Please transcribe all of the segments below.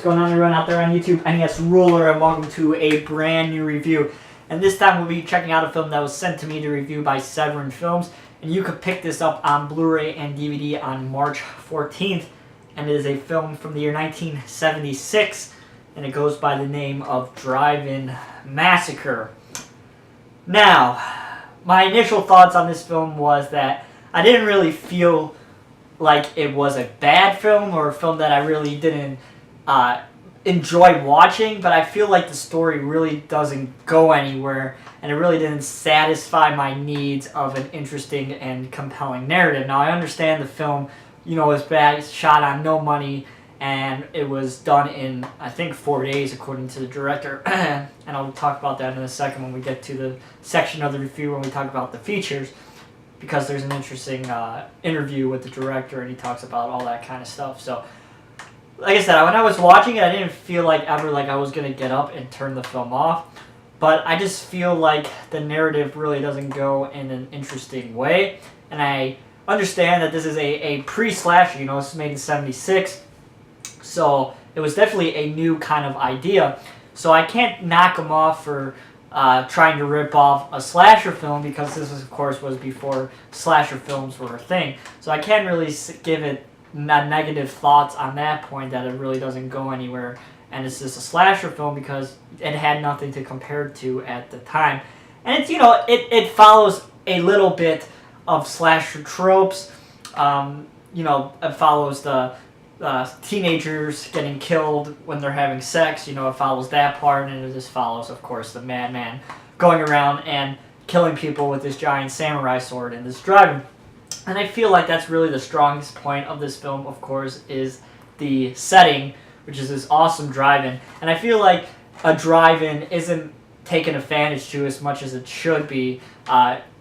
going on, everyone out there on YouTube? NES Ruler, and welcome to a brand new review. And this time we'll be checking out a film that was sent to me to review by Severin Films. And you could pick this up on Blu-ray and DVD on March 14th. And it is a film from the year 1976. And it goes by the name of Drive-In Massacre. Now, my initial thoughts on this film was that I didn't really feel like it was a bad film or a film that I really didn't enjoy watching, but I feel like the story really doesn't go anywhere, and it really didn't satisfy my needs of an interesting and compelling narrative. Now, I understand the film, was bad, shot on no money, and it was done in, I think, 4 days, according to the director. And I'll talk about that in a second when we get to the section of the review when we talk about the features, because there's an interesting interview with the director, and he talks about all that kind of stuff. So, like I said, when I was watching it, I didn't feel like ever like I was going to get up and turn the film off. But I just feel like the narrative really doesn't go in an interesting way. And I understand that this is a pre-slasher, this was made in 76. So it was definitely a new kind of idea. So I can't knock them off for trying to rip off a slasher film, because this, of course, was before slasher films were a thing. So I can't really give it negative thoughts on that point, that it really doesn't go anywhere and it's just a slasher film, because it had nothing to compare to at the time. And it's, it follows a little bit of slasher tropes. It follows the teenagers getting killed when they're having sex. It follows that part, and it just follows, of course, the madman going around and killing people with this giant samurai sword and this drive-in. And I feel like that's really the strongest point of this film, of course, is the setting, which is this awesome drive-in. And I feel like a drive-in isn't taken advantage to as much as it should be,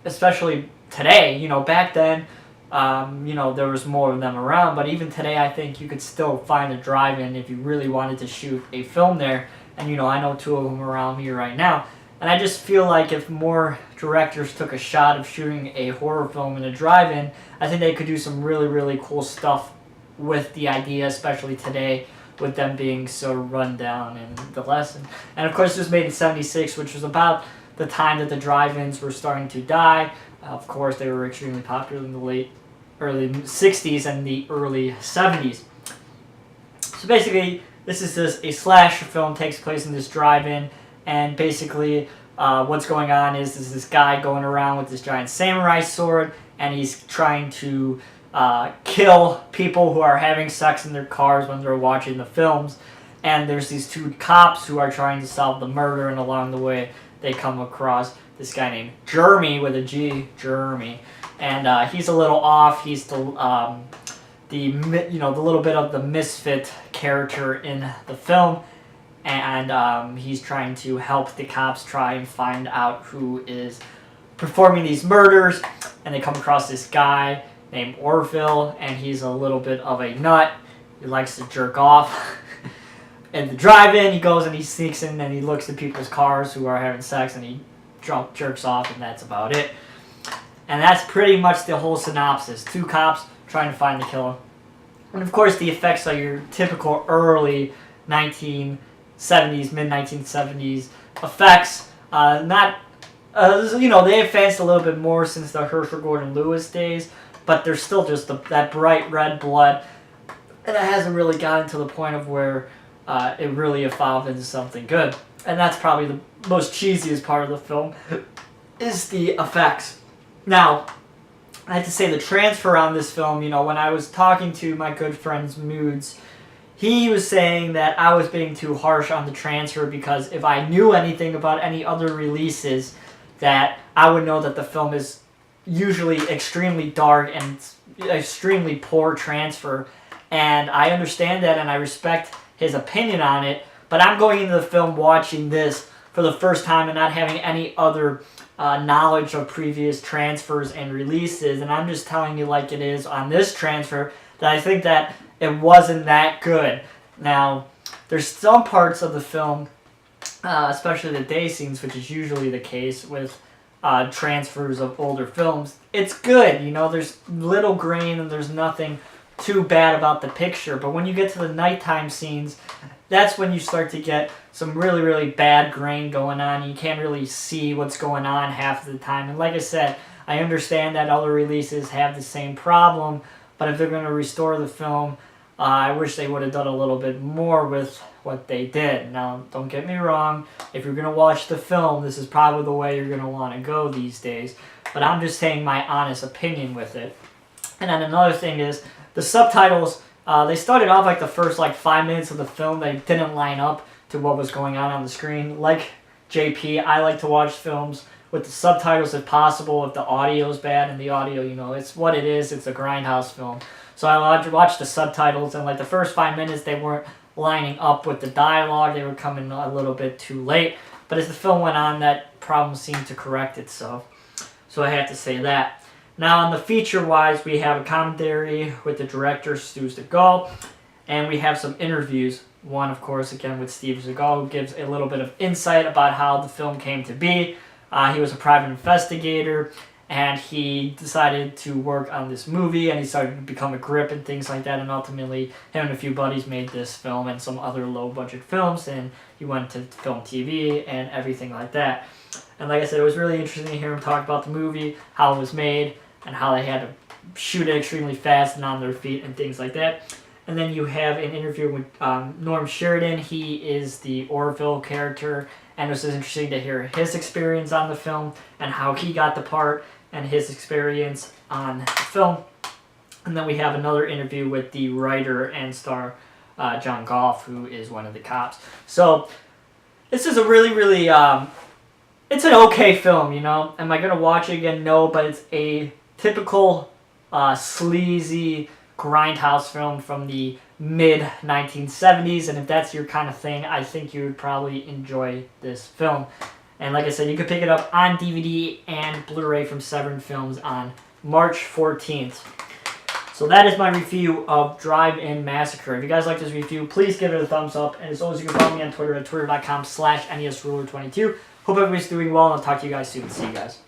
especially today. Back then, there was more of them around, but even today I think you could still find a drive-in if you really wanted to shoot a film there. And I know 2 of them around me right now. And I just feel like if more directors took a shot of shooting a horror film in a drive-in, I think they could do some really, really cool stuff with the idea, especially today, with them being so run down in the lesson. And of course, it was made in 76, which was about the time that the drive-ins were starting to die. Of course, they were extremely popular in the early 60s and the early 70s. So basically, this is just a slasher film, takes place in this drive-in, and basically what's going on is this guy going around with this giant samurai sword, and he's trying to kill people who are having sex in their cars when they're watching the films. And there's these 2 cops who are trying to solve the murder, and along the way they come across this guy named Jeremy, with a G, Jeremy. And he's a little off. He's the little bit of the misfit character in the film. And he's trying to help the cops try and find out who is performing these murders. And they come across this guy named Orville, and he's a little bit of a nut. He likes to jerk off. And the drive-in, he goes and he sneaks in and he looks at people's cars who are having sex, and he jerks off, and that's about it. And that's pretty much the whole synopsis. 2 cops trying to find the killer. And of course, the effects are your typical early 1970s, mid-1970s effects. They advanced a little bit more since the Herschel Gordon Lewis days, but there's still just that bright red blood, and it hasn't really gotten to the point of where it really evolved into something good. And that's probably the most cheesiest part of the film, is the effects. Now, I have to say the transfer on this film, when I was talking to my good friend's Moods, he was saying that I was being too harsh on the transfer, because if I knew anything about any other releases, that I would know that the film is usually extremely dark and extremely poor transfer. And I understand that, and I respect his opinion on it, but I'm going into the film watching this for the first time and not having any other knowledge of previous transfers and releases, and I'm just telling you like it is on this transfer, that I think that it wasn't that good. Now, there's some parts of the film, especially the day scenes, which is usually the case with transfers of older films. It's good, there's little grain and there's nothing too bad about the picture, but when you get to the nighttime scenes, that's when you start to get some really, really bad grain going on. You can't really see what's going on half of the time. And like I said, I understand that other releases have the same problem, but if they're going to restore the film, I wish they would have done a little bit more with what they did. Now, don't get me wrong. If you're going to watch the film, this is probably the way you're going to want to go these days. But I'm just saying my honest opinion with it. And then another thing is, the subtitles, they started off like the first 5 minutes of the film. They didn't line up to what was going on the screen. Like JP, I like to watch films with the subtitles if possible, if the audio is bad. And the audio, it's what it is. It's a grindhouse film. So I watched the subtitles, and the first 5 minutes, they weren't lining up with the dialogue. They were coming a little bit too late. But as the film went on, that problem seemed to correct itself. So I have to say that. Now, on the feature-wise, we have a commentary with the director, Stu Seagal, and we have some interviews. One, of course, again, with Steve Seagal, who gives a little bit of insight about how the film came to be. He was a private investigator, and he decided to work on this movie, and he started to become a grip and things like that, and ultimately, him and a few buddies made this film and some other low-budget films, and he went to film TV and everything like that. And like I said, it was really interesting to hear him talk about the movie, how it was made, and how they had to shoot it extremely fast and on their feet and things like that. And then you have an interview with Norm Sheridan. He is the Orville character, and it was just interesting to hear his experience on the film and how he got the part and his experience on the film. And then we have another interview with the writer and star John Goff, who is one of the cops. So this is a really, really, it's an okay film, Am I going to watch it again? No, but it's a typical sleazy grindhouse film from the mid-1970s, and if that's your kind of thing, I think you would probably enjoy this film. And like I said, you can pick it up on DVD and Blu-ray from Severin Films on March 14th. So that is my review of Drive-In Massacre. If you guys like this review, please give it a thumbs up. And as always, you can follow me on Twitter at twitter.com/NESRuler22. Hope everybody's doing well, and I'll talk to you guys soon. See you guys.